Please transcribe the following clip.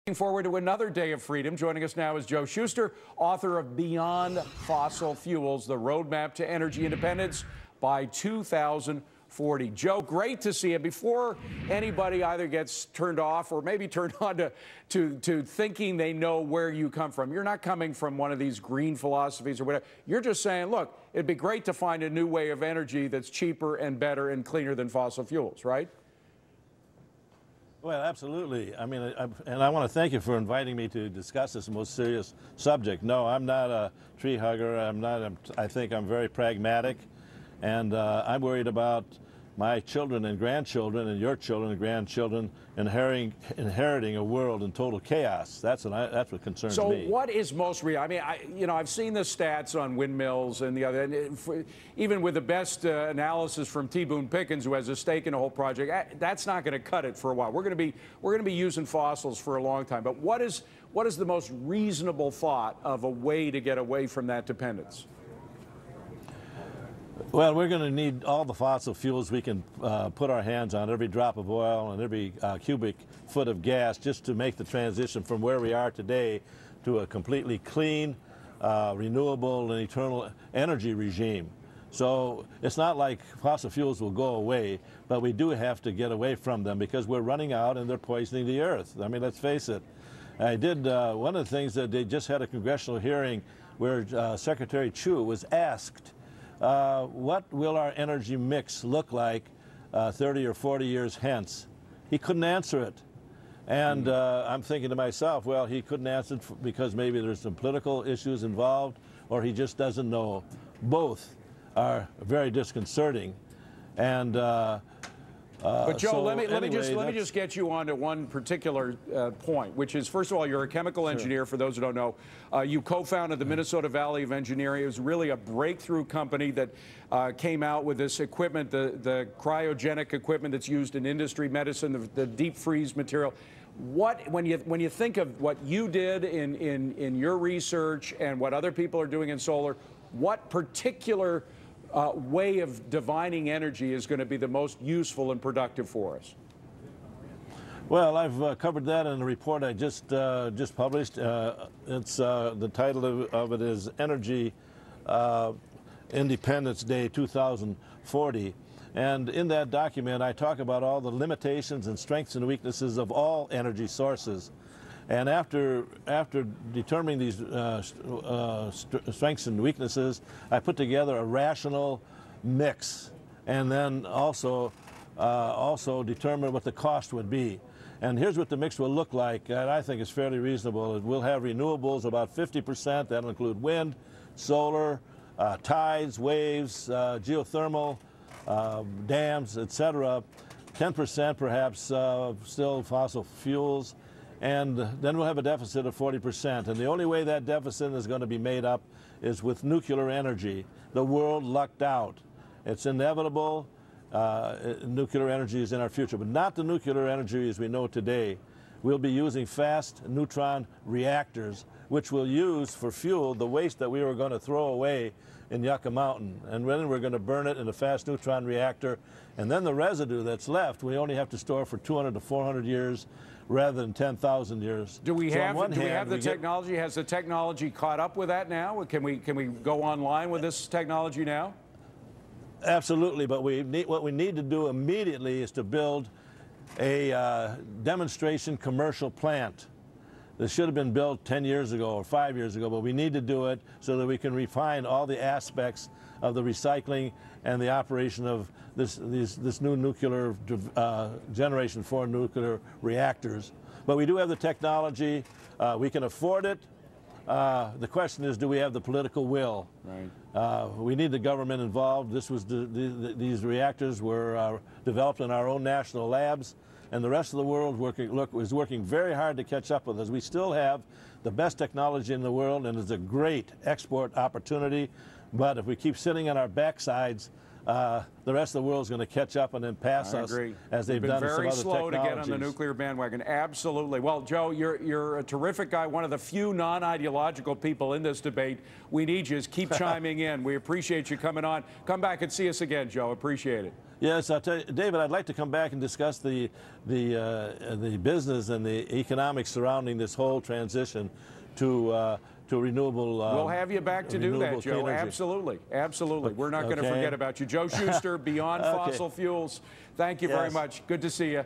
Looking forward to another day of freedom. Joining us now is Joe Shuster, author of Beyond Fossil Fuels, the Roadmap to Energy Independence by 2040. Joe, great to see you. Before anybody either gets turned off or maybe turned on to thinking they know where you come from, you're not coming from one of these green philosophies or whatever. You're just saying, look, it'd be great to find a new way of energy that's cheaper and better and cleaner than fossil fuels, right? Well, absolutely. I mean, and I want to thank you for inviting me to discuss this most serious subject. No, I'm not a tree hugger. I think I'm very pragmatic, and I'm worried about my children and grandchildren and your children and grandchildren inheriting a world in total chaos. That's what concerns me. So what is most real? I mean, I've seen the stats on windmills and the other, and even with the best analysis from T. Boone Pickens, who has a stake in the whole project, that's not going to cut it for a while. We're going to be using fossils for a long time. But what is the most reasonable thought of a way to get away from that dependence? Well, we're going to need all the fossil fuels we can put our hands on, every drop of oil and every cubic foot of gas, just to make the transition from where we are today to a completely clean, renewable and eternal energy regime. So it's not like fossil fuels will go away, but we do have to get away from them because we're running out and they're poisoning the earth. I mean, let's face it. One of the things that they just had a congressional hearing where Secretary Chu was asked, what will our energy mix look like 30 or 40 years hence? He couldn't answer it. And I'm thinking to myself, well, he couldn't answer it because maybe there's some political issues involved, or he just doesn't know. Both are very disconcerting. And but Joe, so let me anyway, just get you on to one particular point, which is, first of all, you're a chemical engineer. For those who don't know, you co-founded the Minnesota Valley of Engineering. It was really a breakthrough company that came out with this equipment, the cryogenic equipment that's used in industry, medicine, the deep freeze material. When you think of what you did in your research and what other people are doing in solar, what particular way of divining energy is going to be the most useful and productive for us? Well, I've covered that in a report I just published. The title of it is Energy Independence Day 2040. And in that document, I talk about all the limitations and strengths and weaknesses of all energy sources. And after determining these strengths and weaknesses, I put together a rational mix, and then also determine what the cost would be. And here's what the mix will look like, and I think it's fairly reasonable. We'll have renewables about 50%. That'll include wind, solar, tides, waves, geothermal, dams, etc. 10% perhaps still fossil fuels. And then we'll have a deficit of 40%. And the only way that deficit is going to be made up is with nuclear energy. The world lucked out. It's inevitable. Nuclear energy is in our future, but not the nuclear energy as we know today. We'll be using fast neutron reactors, which will use for fuel the waste that we were going to throw away in Yucca Mountain. And then we're going to burn it in a fast neutron reactor. And then the residue that's left, we only have to store for 200 to 400 years rather than 10,000 years. Do we have the technology? Has the technology caught up with that now? Can we go online with this technology now? Absolutely, but what we need to do immediately is to build a demonstration commercial plant. This should have been built 10 years ago or 5 years ago, but we need to do it so that we can refine all the aspects of the recycling and the operation of this new nuclear generation 4 nuclear reactors. But we do have the technology. We can afford it. The question is, do we have the political will? Right. We need the government involved. These reactors were developed in our own national labs, and the rest of the world is working very hard to catch up with us. We still have the best technology in the world, and it's a great export opportunity. But if we keep sitting on our backsides, the rest of the world is going to catch up and then pass us as they've done with some other technologies. Very slow to get on the nuclear bandwagon. Absolutely. Well, Joe, you're a terrific guy, one of the few non-ideological people in this debate. We need you. Keep chiming in. We appreciate you coming on. Come back and see us again, Joe. Appreciate it. Yes, I'll tell you, David, I'd like to come back and discuss the business and the economics surrounding this whole transition to renewable. We'll have you back to do that, Joe. Absolutely, absolutely. We're not going to forget about you, Joe Shuster, Beyond Fossil Fuels. Thank you very much. Good to see you.